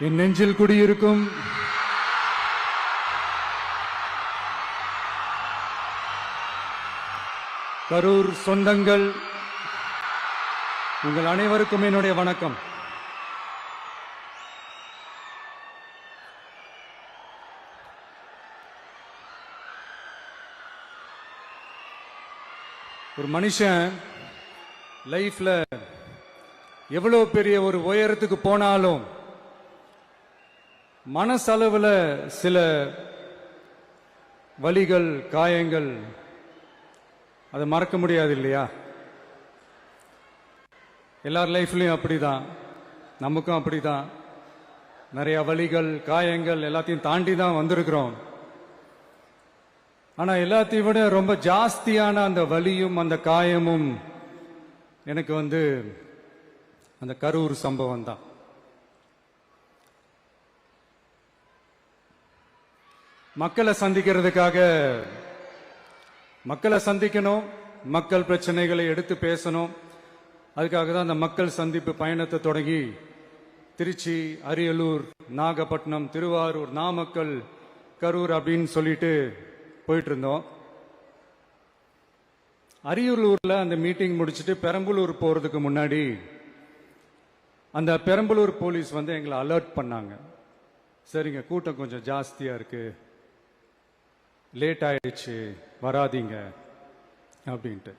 என் நெஞ்சில் குடியிருக்கும் கரூர் சொந்தங்கள், உங்கள் அனைவருக்கும் என்னுடைய வணக்கம். ஒரு மனுஷன் லைஃப்ல எவ்வளவு பெரிய ஒரு உயரத்துக்கு போனாலும் மனசளவுல சில வலிகள், காயங்கள் அதை மறக்க முடியாது இல்லையா? எல்லார் லைஃப்லயும் அப்படிதான், நமக்கும் அப்படிதான். நிறைய வலிகள், காயங்கள் எல்லாத்தையும் தாண்டி தான் வந்திருக்கிறோம். ஆனா எல்லாத்தையும் விட ரொம்ப ஜாஸ்தியான அந்த வலியும் அந்த காயமும் எனக்கு அந்த கரூர் சம்பவம் தான். மக்களை சந்திக்கணும், மக்கள் பிரச்சனைகளை எடுத்து பேசணும். அதுக்காக தான் அந்த மக்கள் சந்திப்பு பயணத்தை தொடங்கி திருச்சி, அரியலூர், நாகப்பட்டினம், திருவாரூர், நாமக்கல், கரூர் அப்படின்னு சொல்லிட்டு போயிட்டு இருந்தோம். அரியலூர்ல அந்த மீட்டிங் முடிச்சுட்டு பெரம்பலூர் போறதுக்கு முன்னாடி அந்த பெரம்பலூர் போலீஸ் எங்களை அலர்ட் பண்ணாங்க. சரிங்க, கூட்டம் கொஞ்சம் ஜாஸ்தியா இருக்கு, லேட் ஆயிடுச்சு, வராதீங்க அப்படின்ட்டு.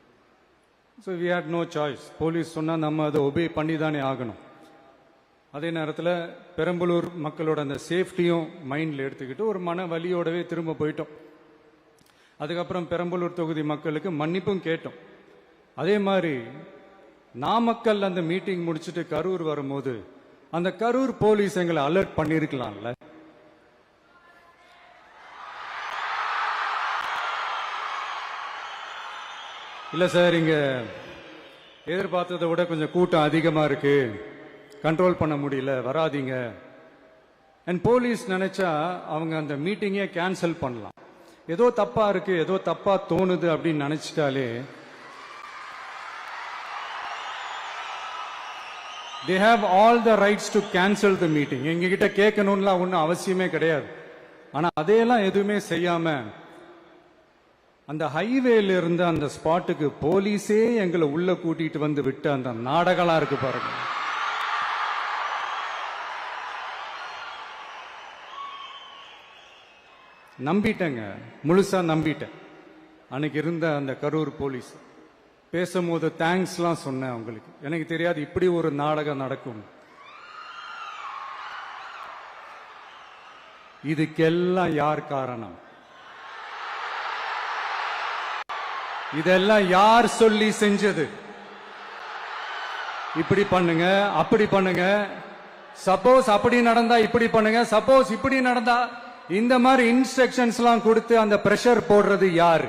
So we had no choice. Police சொன்னால் நம்ம அதை ஒபே பண்ணி தானே ஆகணும். அதே நேரத்தில் பெரம்பலூர் மக்களோட அந்த சேஃப்டியும் மைண்டில் எடுத்துக்கிட்டு ஒரு மன வலியோடவே திரும்ப போயிட்டோம். அதுக்கப்புறம் பெரம்பலூர் தொகுதி மக்களுக்கு மன்னிப்பும் கேட்டோம். அதே மாதிரி நாமக்கல் அந்த மீட்டிங் முடிச்சுட்டு கரூர் வரும்போது அந்த கரூர் போலீஸ் எங்களை அலர்ட் பண்ணியிருக்கலாம்ல. இல்ல சார், இங்க எதிர்பார்த்ததை விட கொஞ்சம் கூட்டம் அதிகமா இருக்கு, கண்ட்ரோல் பண்ண முடியல, வராதீங்க. அண்ட் போலீஸ் நினைச்சா அவங்க அந்த மீட்டிங்கே கேன்சல் பண்ணலாம். ஏதோ தப்பா இருக்கு, ஏதோ தப்பா தோணுது அப்படின்னு நினைச்சிட்டாலே they have all the rights to cancel the meeting. எங்ககிட்ட கேட்கணும்லாம் ஒன்றும் அவசியமே கிடையாது. ஆனா அதையெல்லாம் எதுவுமே செய்யாம அந்த ஹைவேல இருந்து அந்த ஸ்பாட்டுக்கு போலீஸே எங்களை உள்ள கூட்டிட்டு வந்து விட்டு அந்த நாடகம்லாம் இருக்கு பாருங்க. நம்பிட்டேங்க, முழுசா நம்பிட்டேன். அன்னைக்கு இருந்த அந்த கரூர் போலீஸ் பேசும்போது தேங்க்ஸ்லாம் சொன்னேன் அவங்களுக்கு. எனக்கு தெரியாது இப்படி ஒரு நாடகம் நடக்கும். இதுக்கெல்லாம் யார் காரணம்? இதெல்லாம் யார் சொல்லி செஞ்சது? இப்படி பண்ணுங்க, அப்படி பண்ணுங்க, சப்போஸ் அப்படி நடந்தா இப்படி பண்ணுங்க, சப்போஸ் இப்படி நடந்தா இந்த மாதிரி இன்ஸ்ட்ரக்ஷன்ஸ் எல்லாம் கொடுத்து அந்த பிரஷர் போடுறது யாரு?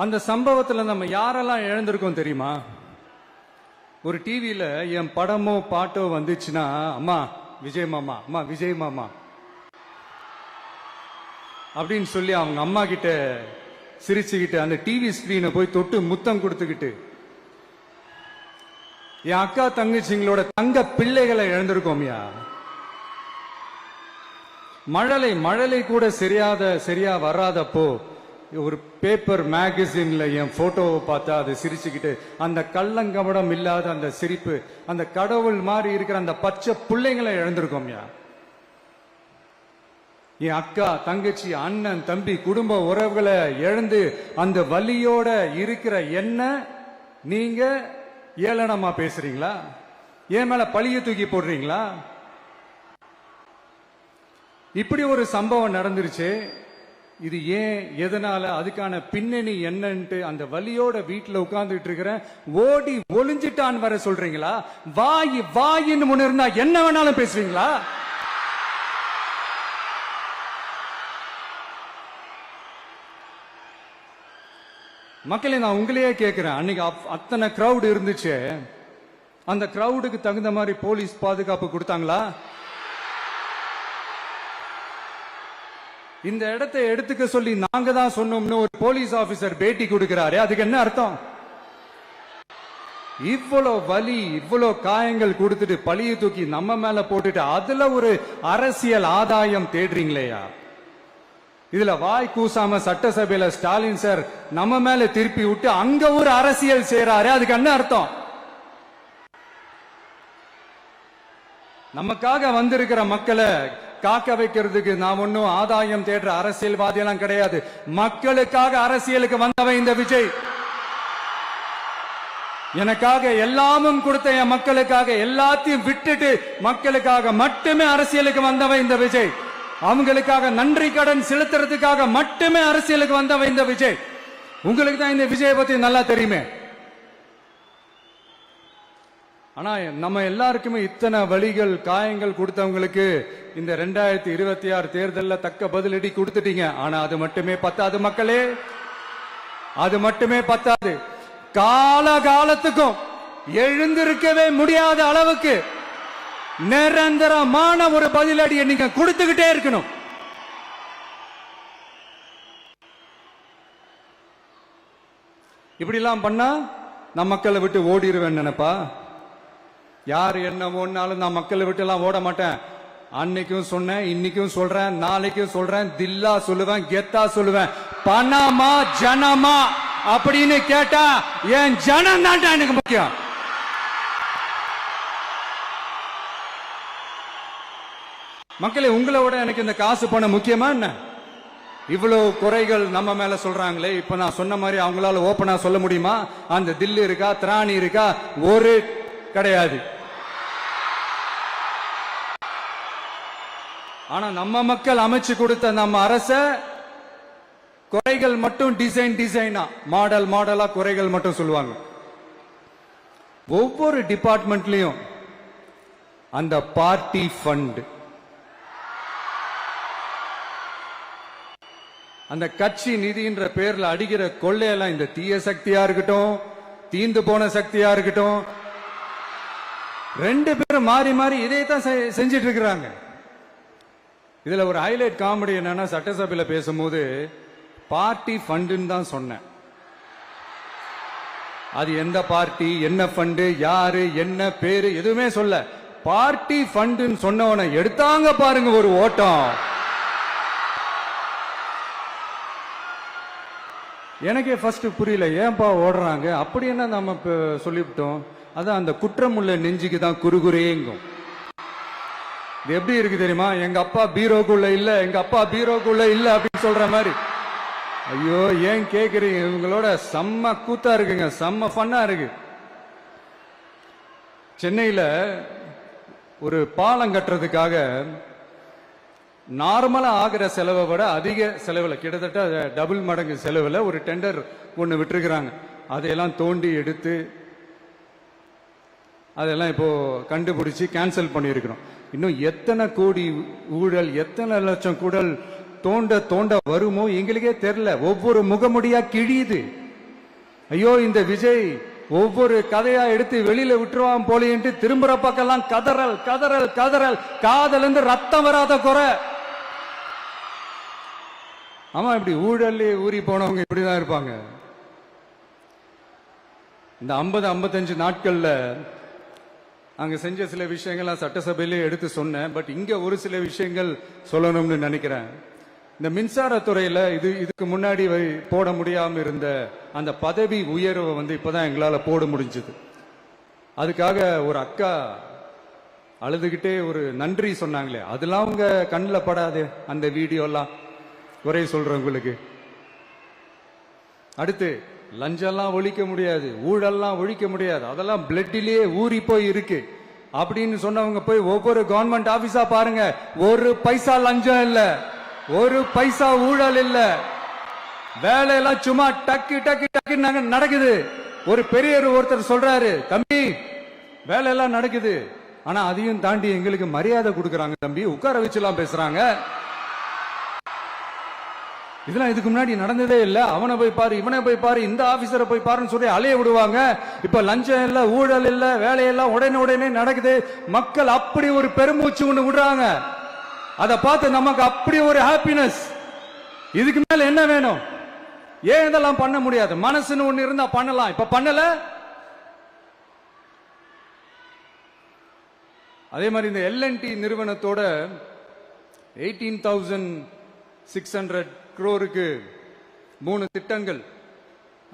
அந்த சம்பவத்தில் நம்ம யாரெல்லாம் இழந்திருக்கோம் தெரியுமா? ஒரு டிவியில என் படமோ பாட்டோ வந்துச்சுன்னா, அம்மா விஜய் மாமா, அம்மா விஜய் மாமா அப்படின்னு சொல்லி அவங்க அம்மா கிட்ட சிரிச்சுக்கிட்டு அந்த டிவி ஸ்கிரீனை போய் தொட்டு முத்தம் கொடுத்துக்கிட்டு என் அக்கா தங்கச்சிங்களோட தங்க பிள்ளைகளை இழந்திருக்கோம்யா. மழலை கூட சரியா வராதப்போ ஒரு பேப்பர் மேகசின்ல என் போட்டோவை பார்த்தா அதை சிரிச்சுக்கிட்டு அந்த கள்ளங்கபடம் இல்லாத அந்த சிரிப்பு, அந்த கடவுள் மாதிரி இருக்கிற அந்த பச்சை பிள்ளைங்களை இழந்திருக்கோம்யா. என் அக்கா, தங்கச்சி, அண்ணன், தம்பி, குடும்ப உறவுகளை இழந்து அந்த வலியோட இருக்கிற என்ன நீங்க ஏளனமா பேசுறீங்களா? என் மேல பழிய தூக்கி போடுறீங்களா? இப்படி ஒரு சம்பவம் நடந்துருச்சு. இது ஏன், எதனால, அதுக்கான பின்னணி என்னன்ட்டு அந்த வலியோட வீட்டுல உட்கார்ந்துட்டு இருக்கிற ஓடி ஒளிஞ்சிட்டான்னு வர சொல்றீங்களா? வாயின்னு முன்னிருந்தா என்ன வேணாலும் பேசுவீங்களா? மக்களே, நான் உங்களையே கேட்கிறேன். அன்னைக்கு அத்தனை கிரௌட் இருந்துச்சு, அந்த கிரௌடுக்கு தகுந்த மாதிரி போலீஸ் பாதுகாப்பு கொடுத்தாங்களா? இந்த இடத்தை எடுத்துக்க சொல்லி நாங்க தான் சொன்னோம்னு ஒரு போலீஸ் ஆபீசர் பேட்டி கொடுக்கிறாரு. அதுக்கு என்ன அர்த்தம்? இவ்வளவு வலி, இவ்வளவு காயங்கள் கொடுத்துட்டு பழிய தூக்கி நம்ம மேல போட்டுட்டு அதுல ஒரு அரசியல் ஆதாயம் தேடுறீங்களேயா? இதுல வாய் கூசாம சட்டசபையில ஸ்டாலின் சார் நம்ம மேல திருப்பி விட்டு அங்க ஒரு அரசியல் செய்யறாரு. அதுக்கு என்ன அர்த்தம்? நமக்காக வந்திருக்கிற மக்களை காக்க வைக்கிறதுக்கு நான் ஒன்னும் ஆதாயம் தேடுற அரசியல்வாதி எல்லாம் கிடையாது. மக்களுக்காக அரசியலுக்கு வந்தவன் இந்த விஜய். எனக்காக எல்லாமும் கொடுத்த என் மக்களுக்காக எல்லாத்தையும் விட்டுட்டு மக்களுக்காக மட்டுமே அரசியலுக்கு வந்தவன் இந்த விஜய். அவங்களுக்காக நன்றி கடன் செலுத்துறதுக்காக மட்டுமே அரசியலுக்கு வந்தவன் இந்த விஜய். உங்களுக்கு தான் இந்த விஜய் பத்தி நல்லா தெரியுமே. ஆனா நம்ம எல்லாருக்குமே இத்தனை வலிகள் காயங்கள் கொடுத்தவங்களுக்கு இந்த 2026 தேர்தலில் தக்க பதிலடி கொடுத்துட்டீங்க. ஆனா அது மட்டுமே பத்தாது மக்களே, அது மட்டுமே பத்தாது. காலகாலத்துக்கும் எழுந்திருக்கவே முடியாத அளவுக்கு நிரந்தரமான ஒரு பதிலடியை நீங்க கொடுத்துக்கிட்டே இருக்கணும். இப்படி எல்லாம் பண்ணா நான் மக்களை விட்டு ஓடிடுவேன் நினைப்பா? யார் என்ன ஓடினாலும் நான் மக்களை விட்டு எல்லாம் ஓட மாட்டேன். அன்னைக்கும் சொன்னேன், இன்னைக்கும் சொல்றேன், நாளைக்கும் சொல்றேன், தில்லா சொல்லுவேன், கெத்தா சொல்லுவேன். பணமா ஜனமா அப்படின்னு கேட்டா என் ஜனம் தான் எனக்கு முக்கியம். மக்களே, உங்களை விட எனக்கு இந்த காசு பணம் முக்கியமா என்ன? இவ்வளவு குறைகள் நம்ம மேல சொல்றாங்களே, இப்ப நான் சொன்ன மாதிரி அவங்களால ஓப்பனா சொல்ல முடியுமா? அந்த தில்லு இருக்கா, திராணி இருக்கா? ஒரு கிடையாது. ஆனா நம்ம மக்கள் அமைச்சு கொடுத்த நம்ம அரச குறைகள் மட்டும் டிசைனா மாடல் மாடலா குறைகள் மட்டும் சொல்லுவாங்க. ஒவ்வொரு டிபார்ட்மெண்ட்லயும் அந்த பார்ட்டி ஃபண்ட், அந்த கட்சி நிதின்ற பேர்ல அடிக்கிற கொள்ளையெல்லாம் இந்த தீய சக்தியா இருக்கட்டும், தீந்து போன சக்தியா இருக்கட்டும், ரெண்டு பேரும் மாறி மாறி இதே தான் செஞ்சிட்டு இருக்கிறாங்க. இதுல ஒரு ஹைலைட் காமெடி என்னன்னா, சட்டசபையில பேசும்போது பார்ட்டி ஃபண்டுன்னு தான் சொன்னேன். அது எந்த பார்ட்டி, என்ன ஃபண்டு, யாரு, என்ன பேரு எதுவுமே சொல்ல. பார்ட்டி ஃபண்டுன்னு சொன்னவன எடுத்தாங்க பாருங்க ஒரு ஓட்டம். எனக்கே ஃபர்ஸ்ட் புரியல, ஏன்பா ஓடுறாங்க? அப்படி என்ன நம்ம சொல்லிவிட்டோம்? அதான் அந்த குற்றம் உள்ள நெஞ்சுக்கு தான் குறுகுறேங்கும். இது எப்படி இருக்கு தெரியுமா? எங்க அப்பா பீரோக்குள்ள இல்ல, எங்க அப்பா பீரோக்குள்ள இல்ல அப்படின்னு சொல்ற மாதிரி. ஐயோ, ஏன் கேக்குறீங்க? இவங்களோட செம்ம கூத்தா இருக்குங்க, செம்ம ஃபன்னா இருக்கு. சென்னையில ஒரு பாலம் கட்டுறதுக்காக நார்மலா ஆகிற செலவை விட அதிக செலவுல, கிட்டத்தட்ட டபுள் மடங்கு செலவுல ஒரு டெண்டர் ஒண்ணு விட்டுருக்கிறாங்க. அதையெல்லாம் தோண்டி எடுத்து அதெல்லாம் இப்போ கண்டுபிடிச்சு கேன்சல் பண்ணியிருக்கிறோம். இன்னும் எத்தனை கோடி ஊழல், எத்தனை லட்சம் கூடல் தோண்ட தோண்ட வருமோ எங்களுக்கே தெரியல. ஒவ்வொரு முகமுடியா கிழியுது. ஐயோ, இந்த விஜய் ஒவ்வொரு கதையா எடுத்து வெளியில விட்டுருவான் போலேன்ட்டு திரும்புற பக்கம்லாம் கதறல் கதறல் கதறல். காதல் இருந்து ரத்தம் வராத குறை. ஆமா, இப்படி ஊழல் ஊறி போனவங்க இப்படிதான் இருப்பாங்க. இந்த 50-55 நாட்கள்ல அங்க செஞ்ச சில விஷயங்கள் சட்டசபையிலே எடுத்து சொன்னேன். பட் இங்க ஒரு சில விஷயங்கள் சொல்லணும்னு நினைக்கிறேன். இந்த மின்சாரத்துறையில இதுக்கு முன்னாடி போட முடியாம இருந்த அந்த பதவி உயர்வை இப்பதான் எங்களால போட முடிஞ்சது. அதுக்காக ஒரு அக்கா அழுதுகிட்டே ஒரு நன்றி சொன்னாங்களே, அதெல்லாம் உங்க கண்ணில் படாது அந்த வீடியோ எல்லாம் குறை சொல்றவங்களுக்கு. அடுத்து லஞ்சம்லாம் ஒழிக்க முடியாது, ஊழல்லாம் ஒழிக்க முடியாது, அதெல்லாம் பிளட்டிலேயே ஊறி போய் இருக்கு அப்படின்னு சொன்னவங்க போய் ஒவ்வொரு கவர்மெண்ட் ஆபீஸா பாருங்க. ஒரு பைசா லஞ்சம் இல்ல, ஒரு பைசா ஊழல் இல்ல. வேலையெல்லாம் சும்மா டக்கு டக்கு டக்கு நடக்குது. ஒரு பெரியவர் ஒருத்தர் சொல்றாரு, தம்பி வேலையெல்லாம் நடக்குது, ஆனா அதையும் தாண்டி எங்களுக்கு மரியாதை கொடுக்கறாங்க தம்பி, உட்கார வச்சுலாம் பேசுறாங்க. இதெல்லாம் இதுக்கு முன்னாடி நடந்ததே இல்ல. அவனை போய் பாரு, இவனை போய் பாரு, இந்த ஆபீசரை போய் பாருன்னு சொல்லி அலைய விடுவாங்க. இப்ப லஞ்சம் இல்ல, ஊழல் இல்ல, வேலையெல்லாம் உடனே நடக்குது. மக்கள் அப்படி ஒரு பெருமூச்சு ஒண்ணு விடுறாங்க. அதை பார்த்து நமக்கு அப்படி ஒரு ஹாப்பினஸ். இதுக்கு மேல என்ன வேணும்? ஏன் இதெல்லாம் பண்ண முடியாது? மனசுன்னு ஒண்ணு இருந்தா பண்ணலாம். இப்ப பண்ணல, அதே மாதிரி இந்த எல்என்டி நிறுவனத்தோட 18,600 crore-க்கு 3 திட்டங்கள்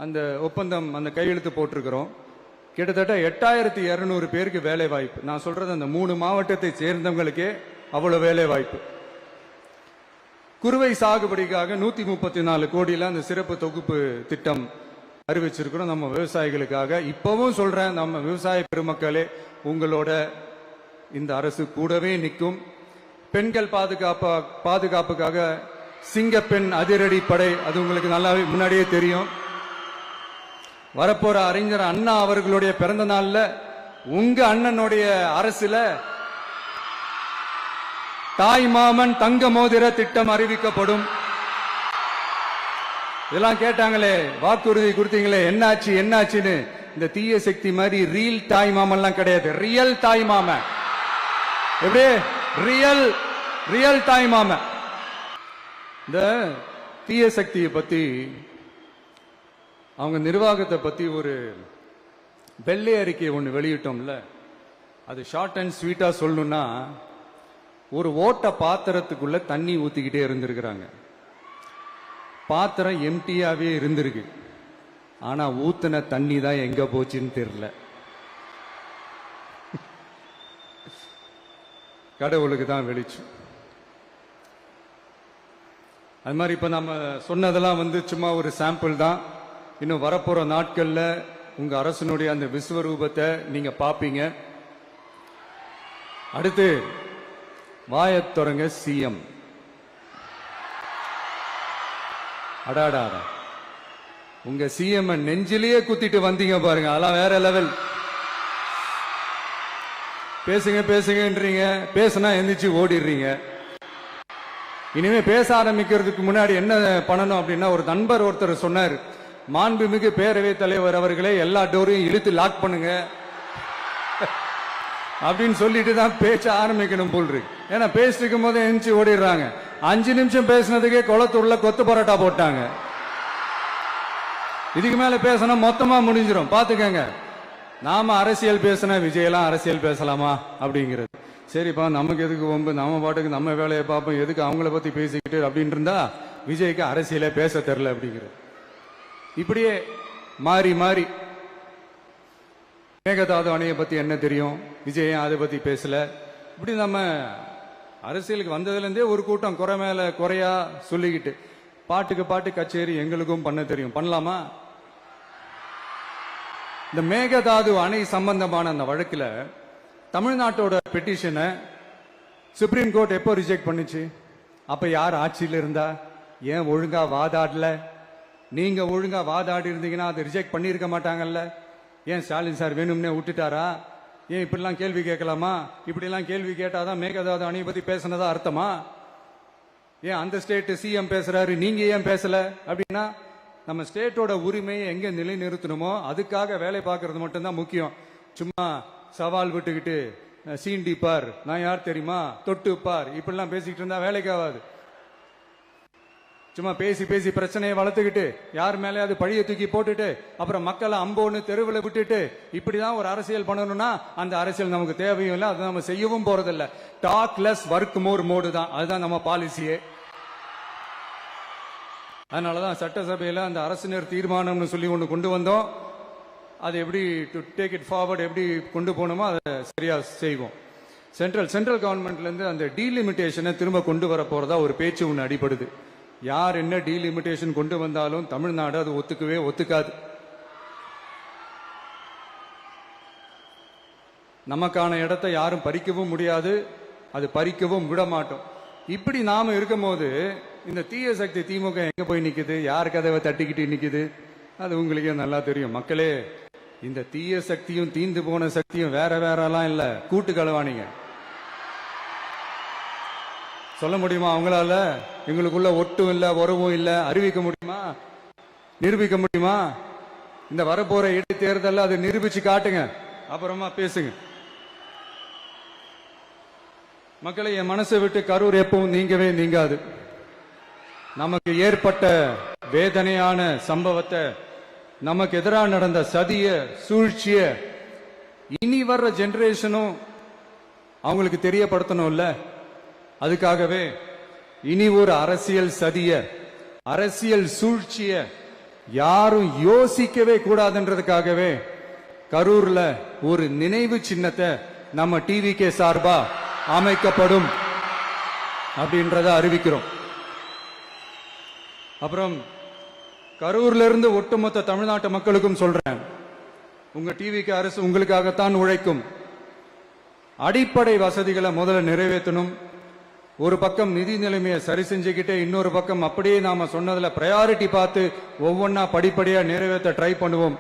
அந்த ஒப்பந்தம் அந்த கையெழுத்து போட்டிருக்கிறோம். கிட்டத்தட்ட 8,200 பேருக்கு வேலை வாய்ப்பு. நான் சொல்றது அந்த 3 மாவட்டத்தை சேர்ந்தவங்களுக்கே அவ்வளவு வேலை வாய்ப்பு. குறுவை சாகுபடிக்காக 134 கோடியில அந்த சிறப்பு தொகுப்பு திட்டம் அறிவிச்சிருக்கிறோம் நம்ம விவசாயிகளுக்காக. இப்பவும் சொல்றேன், நம்ம விவசாய பெருமக்களே, உங்களோட இந்த அரசு கூடவே நிற்கும். பெண்கள் பாதுகாப்புக்காக சிங்கப்பெண் அதிரடி படை, அது உங்களுக்கு நல்லாவே முன்னாடியே தெரியும். வரப்போற அறிஞர் அண்ணா அவர்களுடைய பிறந்த நாள்ல உங்க அண்ணனுடைய அரசுல தாய் மாமன் தங்க மோதிர திட்டம் அறிவிக்கப்படும். இதெல்லாம் கேட்டாங்களே, வாக்குறுதி கொடுத்தீங்களே, என்னாச்சு என்னாச்சுன்னு. இந்த தீய சக்தி மாதிரி ரியல் தாய் மாமன்லாம் கிடையாது, ரியல் தாய் மாமன். எப்படி ரியல் தாய் மாமன். இந்த தீய சக்தியை பத்தி, அவங்க நிர்வாகத்தை பத்தி ஒரு வெள்ளை அறிக்கை ஒன்று வெளியிட்டோம்ல, அது ஷார்ட் அண்ட் ஸ்வீட்டா சொல்லணும்னா, ஒரு ஓட்ட பாத்திரத்துக்குள்ள தண்ணி ஊத்திக்கிட்டே இருந்திருக்கிறாங்க. பாத்திரம் எம்டியாவே இருந்திருக்கு, ஆனா ஊத்துன தண்ணி தான் எங்க போச்சுன்னு தெரியல. கடவுளுக்கு தான் வெளிச்சம். அது மாதிரி இப்ப நம்ம சொன்னதெல்லாம் சும்மா ஒரு சாம்பிள் தான். இன்னும் வரப்போற நாட்கள்ல உங்க அரசனுடைய அந்த விஸ்வரூபத்தை நீங்க பாப்பீங்க. அடுத்து வாயத் தொடங்க சிஎம். அடாடா, உங்க சிஎம் நெஞ்சிலேயே குத்திட்டு வந்தீங்க பாருங்க, அதெல்லாம் வேற லெவல். பேசுங்க பேசுங்கன்றீங்க, பேசுனா எந்திரிச்சு ஓடிடுறீங்க. இனிமே பேச ஆரம்பிக்கிறதுக்கு முன்னாடி என்ன பண்ணணும் அப்படின்னா, ஒரு நண்பர் ஒருத்தர் சொன்னார், மாண்புமிகு பேரவைத் தலைவர் அவர்களே எல்லா டோரையும் இழுத்து லாக் பண்ணுங்க அப்படின்னு சொல்லிட்டு தான் பேச்ச ஆரம்பிக்கணும் போல் இருக்கு. ஏன்னா பேசிட்டு இருக்கும் போது எந்திரிச்சு ஓடிடுறாங்க. 5 நிமிஷம் பேசினதுக்கே குளத்தூர்ல கொத்து பரோட்டா போட்டாங்க. இதுக்கு மேல பேசினா மொத்தமா முடிஞ்சிடும், பாத்துக்கங்க. நாம அரசியல் பேசினா விஜயெல்லாம் அரசியல் பேசலாமா அப்படிங்கிறது. சரிப்பா, நமக்கு எதுக்கு வம்பு, நம்ம பாட்டுக்கு நம்ம வேலையை பார்ப்போம், எதுக்கு அவங்கள பத்தி பேசிக்கிட்டு அப்படின்னு இருந்தா விஜய்க்கு அரசியலே பேச தெரியல அப்படிங்கிறது. இப்படியே மாறி மாறி மேகதாது அணையை பத்தி என்ன தெரியும், விஜய் அதை பத்தி பேசல. இப்படி நம்ம அரசியலுக்கு வந்ததுல இருந்தே ஒரு கூட்டம் குறை மேல குறையா சொல்லிக்கிட்டு, பாட்டுக்கு பாட்டு கச்சேரி எங்களுக்கும் பண்ண தெரியும், பண்ணலாமா? இந்த மேகதாது அணை சம்பந்தமான அந்த வழக்குல தமிழ்நாட்டோட பெட்டிஷனை சுப்ரீம் கோர்ட் எப்போ ரிஜெக்ட் பண்ணுச்சு? அப்ப யார் ஆட்சியில் இருந்தா? ஏன் ஒழுங்கா வாதாடல? நீங்க ஒழுங்கா வாதாடி இருந்தீங்கன்னா அதை ரிஜெக்ட் பண்ணிருக்க மாட்டாங்கல்ல. ஏன் ஸ்டாலின் சார் வேணும்னே விட்டுட்டாரா? ஏன் இப்படிலாம் கேள்வி கேட்கலாமா? இப்படிலாம் கேள்வி கேட்டாதான் மேகதாது அணையை பத்தி பேசினதா அர்த்தமா? ஏன் அந்த ஸ்டேட் சிஎம் பேசுறாரு, நீங்க ஏன் பேசல? அப்படின்னா நம்ம ஸ்டேட்டோட உரிமையை எங்க நிலைநிறுத்தணுமோ அதுக்காக வேலை பார்க்கறது மட்டும்தான் முக்கியம். சும்மா சவால் விட்டுக்கிட்டு சீண்டி பார், நான் யார் தெரியுமா, தொட்டு பார், இப்படிலாம் பேசிக்கிட்டு இருந்தா வேலைக்கு ஆகாது. சும்மா பேசி பேசி பிரச்சனையை வளர்த்துக்கிட்டு யார் மேலே அது பழிய தூக்கி போட்டுட்டு அப்புறம் மக்களை அம்போன்னு தெருவில் விட்டுட்டு இப்படிதான் ஒரு அரசியல் பண்ணணும்னா அந்த அரசியல் நமக்கு தேவையும் இல்லை, அது நம்ம செய்யவும் போறதில்ல. Talk less work more mode தான், அதுதான் நம்ம பாலிசியே. அதனாலதான் சட்டசபையில அந்த அரசினர் தீர்மானம்னு சொல்லி ஒன்று கொண்டு வந்தோம். அது எப்படி டு டேக் இட் ஃபார்வர்ட், எப்படி கொண்டு போகணுமோ அதை சரியா செய்வோம். சென்ட்ரல் கவர்மெண்ட்ல இருந்து அந்த டீலிமிட்டேஷனை திரும்ப கொண்டு வர போறதா ஒரு பேச்சு ஒன்று அடிபடுது. யார் என்ன டீலிமிட்டேஷன் கொண்டு வந்தாலும் தமிழ்நாடு அது ஒத்துக்காது. நமக்கான இடத்தை யாரும் பறிக்கவும் முடியாது, அது பறிக்கவும் விட மாட்டோம். இப்படி நாம இருக்கும் போது இந்த தீய சக்தி திமுக எங்க போய் நிக்குது, யார் கதவை தட்டிக்கிட்டு நிக்குது, அது உங்களுக்கே நல்லா தெரியும். மக்களே, இந்த தீய சக்தியும் தீந்து போன சக்தியும் வேற வேறலாம் இல்ல, கூட்டு களவாணிங்க. சொல்ல முடியுமா அவங்களால? எங்களுக்குள்ள ஒட்டும் இல்ல, உறவும் இல்ல, அறிவிக்க முடியுமா, நிரூபிக்க முடியுமா? இந்த வரப்போற இடைத்தேர்தல் அதை நிரூபிச்சு காட்டுங்க, அப்புறமா பேசுங்க. மக்களை, என் மனசை விட்டு கரூர் எப்பவும் நீங்கவே நீங்காது. நமக்கு ஏற்பட்ட வேதனையான சம்பவத்தை, நமக்கு எதிராக நடந்த சதிய சூழ்ச்சிய இனி வர்ற ஜெனரேஷனும் அவங்களுக்கு தெரியப்படுத்தணும்ல. அதுக்காகவே இனி ஒரு அரசியல் சதிய, அரசியல் சூழ்ச்சிய யாரும் யோசிக்கவே கூடாதுன்றதுக்காகவே கரூர்ல ஒரு நினைவு சின்னத்தை நம்ம டிவிகே சார்பா அமைக்கப்படும் அப்படின்றத அறிவிக்கிறோம். அப்புறம் கரூர்ல இருந்து ஒட்டுமொத்த தமிழ்நாட்டு மக்களுக்கும் சொல்றேன், உங்க டிவிக்கு அரசு உங்களுக்காகத்தான் உழைக்கும். அடிப்படை வசதிகளை முதல்ல நிறைவேற்றணும். ஒரு பக்கம் நிதி நிலைமையை சரி செஞ்சுக்கிட்டே இன்னொரு பக்கம் அப்படியே நாம சொன்னதுல பிரையாரிட்டி பார்த்து ஒவ்வொன்னா படிப்படியா நிறைவேற்ற ட்ரை பண்ணுவோம்.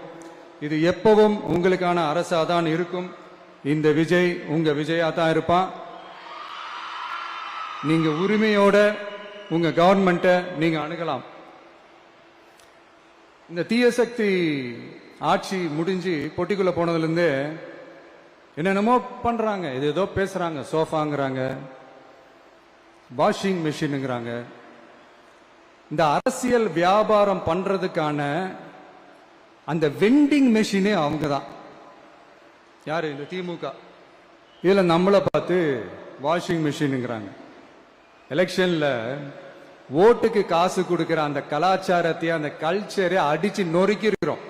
இது எப்பவும் உங்களுக்கான அரசா தான் இருக்கும். இந்த விஜய் உங்க விஜயா தான் இருப்பான். நீங்க உரிமையோட உங்க கவர்மெண்ட்டை நீங்க அணுகலாம். இந்த தீய சக்தி ஆட்சி முடிஞ்சு பொட்டிக்குள்ள போனதுல இருந்து என்னென்னமோ பண்றாங்க, இது ஏதோ பேசுறாங்க, சோஃபாங்கிறாங்க, வாஷிங் மெஷினுங்கிறாங்க. இந்த அரசியல் வியாபாரம் பண்றதுக்கான அந்த வெண்டிங் மெஷினே அவங்க தான். யாரு? இந்த திமுக. இதுல நம்மளை பார்த்து வாஷிங் மெஷினுங்கிறாங்க. எலெக்ஷன்ல ஓட்டுக்கு காசு கொடுக்கிற அந்த கலாச்சாரத்தை, அந்த கல்ச்சரை அடிச்சு நொறுக்கி இருக்கிறோம்.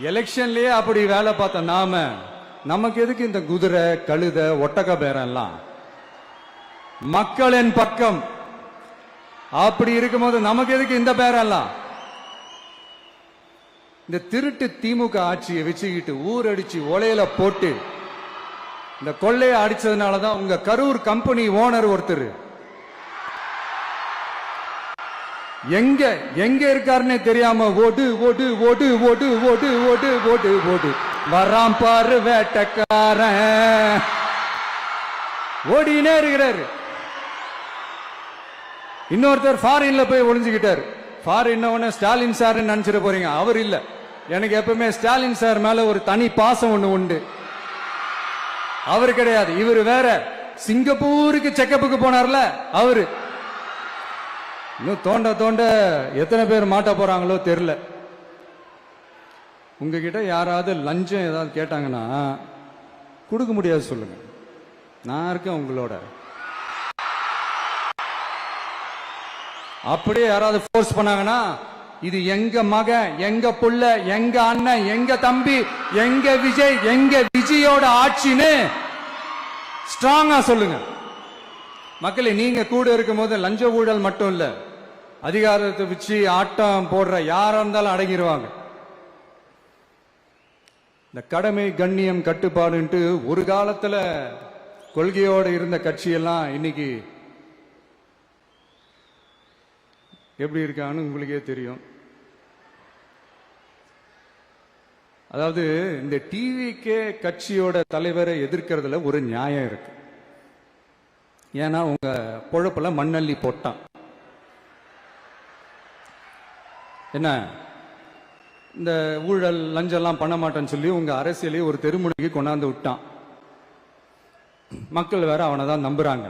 எலெக்ஷன்லயே அப்படி வேலை பார்த்த நாம நமக்கு எதுக்கு இந்த குதிரை, கழுத, ஒட்டக பேரெல்லாம்? மக்களின் பக்கம் அப்படி இருக்கும்போது நமக்கு எதுக்கு இந்த பேரெல்லாம்? இந்த திருட்டு திமுக ஆட்சியை வச்சுக்கிட்டு ஊரடிச்சு ஒலையில போட்டு இந்த கொள்ளையை அடிச்சதுனாலதான் உங்க கரூர் கம்பெனி ஓனர் ஒருத்தர் எங்க எங்க இருக்காருன்னே தெரியாம ஓடு ஓடு ஓடு ஓடு ஓடு ஓடு ஓடு ஓடு வராம் பாரு வேட்டக்காரன் ஓடினே இருக்கிறாரு. இன்னொருத்தர் ஃபாரின்ல போய் ஒளிஞ்சுக்கிட்டாரு. ஃபாரின் ஸ்டாலின் சார் நினைச்சிட போறீங்க, அவர் இல்ல. எனக்கு எப்பவுமே ஸ்டாலின் சார் மேல ஒரு தனி பாசம் ஒண்ணு உண்டு. அவர் கிடையாது, இவர் வேற. சிங்கப்பூருக்கு செக்கப்புக்கு போனார்ல அவரு. இன்னும் தோண்ட தோண்ட எத்தனை பேர் மாட்ட போறாங்களோ தெரியல. உங்ககிட்ட யாராவது லஞ்சம் ஏதாவது கேட்டாங்கன்னா கொடுக்க முடியாது சொல்லுங்க, நான் இருக்கேன் உங்களோட. அப்படியே யாராவது ஃபோர்ஸ் பண்ணாங்கன்னா இது எங்க மகன், எங்க புள்ள, எங்க அண்ணன், எங்க தம்பி, எங்க விஜய், எங்க விஜயோட ஆட்சின்னு ஸ்ட்ராங்கா சொல்லுங்க. மக்களே, நீங்க கூட இருக்கும் போது லஞ்ச ஊழல் மட்டும் இல்ல, அதிகாரத்தை வச்சு ஆட்டம் போடுற யாரா இருந்தாலும் அடங்கிடுவாங்க. இந்த கடமை, கண்ணியம், கட்டுப்பாடுன்ட்டு ஒரு காலத்துல கொள்கையோடு இருந்த கட்சியெல்லாம் இன்னைக்கு எப்படி இருக்கான்னு உங்களுக்கே தெரியும். அதாவது இந்த டிவிகே கட்சியோட தலைவரை எதிர்க்கிறதுல ஒரு நியாயம் இருக்கு. ஏன்னா உங்க பொழப்புல மண்ணள்ளி போட்டான். என்ன இந்த ஊழல் லஞ்சம்லாம் பண்ண மாட்டேன்னு சொல்லி உங்க அரசியலையும் ஒரு தெருமுனைக்கு கொண்டாந்து விட்டான். மக்கள் வேற அவனை தான் நம்புறாங்க.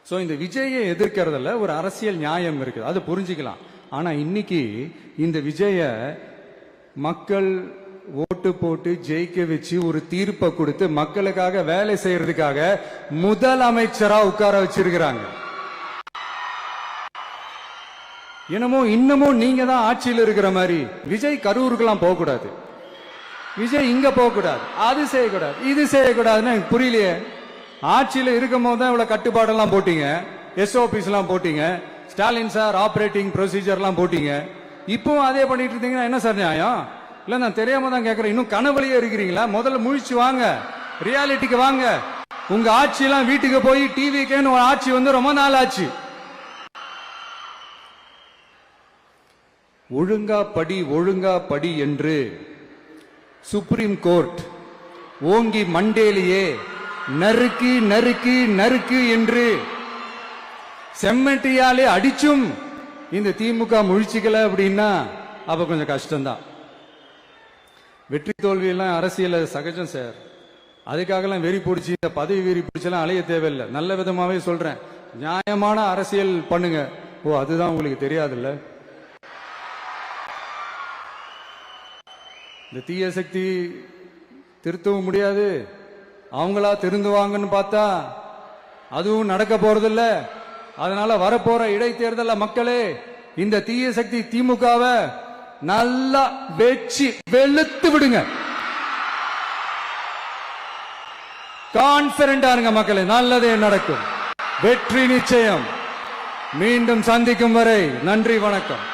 சோ இந்த விஜயை எதிர்க்கிறதுல ஒரு அரசியல் நியாயம் இருக்குது, அது புரிஞ்சுக்கலாம். ஆனா இன்னைக்கு இந்த விஜய மக்கள் ஓட்டு போட்டு ஜெயிக்க வச்சு ஒரு தீர்ப்பை கொடுத்து மக்களுக்காக வேலை செய்யறதுக்காக முதலமைச்சரா உட்கார வச்சிருக்கிறாங்க. என்னமோ இன்னமும் நீங்க தான் ஆட்சியில் இருக்கிற மாதிரி. விஜய் கரூருக்கெல்லாம் போக கூடாது, விஜய் இங்க போக கூடாது, அது செய்யக்கூடாது, இது செய்யக்கூடாதுன்னு எனக்கு புரியலையே. ஆட்சியில் இருக்கும் போது தான் இவ்வளவு கட்டுப்பாடெல்லாம் போட்டீங்க, எஸ்ஓபிஸ் எல்லாம் போட்டீங்க, ஸ்டாலின் சார் ஆபரேட்டிங் ப்ரொசீஜர்லாம் போட்டீங்க. இப்பவும் அதே பண்ணிட்டு இருந்தீங்கன்னா என்ன சார் நியாயம்? இல்ல நான் தெரியாம தான் கேட்கறேன். இன்னும் கனவுலயே இருக்கிறீங்களா? முதல்ல முழிச்சு வாங்க, ரியாலிட்டிக்கு வாங்க. உங்க ஆட்சியெல்லாம் வீட்டுக்கு போய் டிவிக்கேன்னு ஒரு ஆட்சி வந்து ரொம்ப நாள் ஆச்சு. ஒழுங்கா படி, ஒழுங்கா படி என்று சுப்ரீம் கோர்ட் ஓங்கி மண்டேலியே நறுக்கு நறுக்கு நறுக்கு என்று செம்மட்டியாலே அடிச்சும் இந்த திமுக முழிச்சுக்கல அப்படின்னா அப்ப கொஞ்சம் கஷ்டம்தான். வெற்றி தோல்வி எல்லாம் அரசியல் சகஜம் சார். அதுக்காகலாம் வெறி பிடிச்சி இந்த பதவி வெறி பிடிச்செல்லாம் அலைய தேவையில்லை. நல்ல விதமாவே சொல்றேன், நியாயமான அரசியல் பண்ணுங்க. ஓ, அதுதான் உங்களுக்கு தெரியாதுல்ல. இந்த தீய சக்தி திருத்தவும் முடியாது. அவங்களா திருந்துவாங்கன்னு பார்த்தா அதுவும் நடக்க போறதில்ல. அதனால வரப்போற இடைத்தேர்தல மக்களே இந்த தீய சக்தி திமுகவை நல்லா வெச்சு வெளுத்து விடுங்க. கான்பிடண்டா இருங்க மக்களே, நல்லதே நடக்கும். வெற்றி நிச்சயம். மீண்டும் சந்திக்கும் வரை நன்றி, வணக்கம்.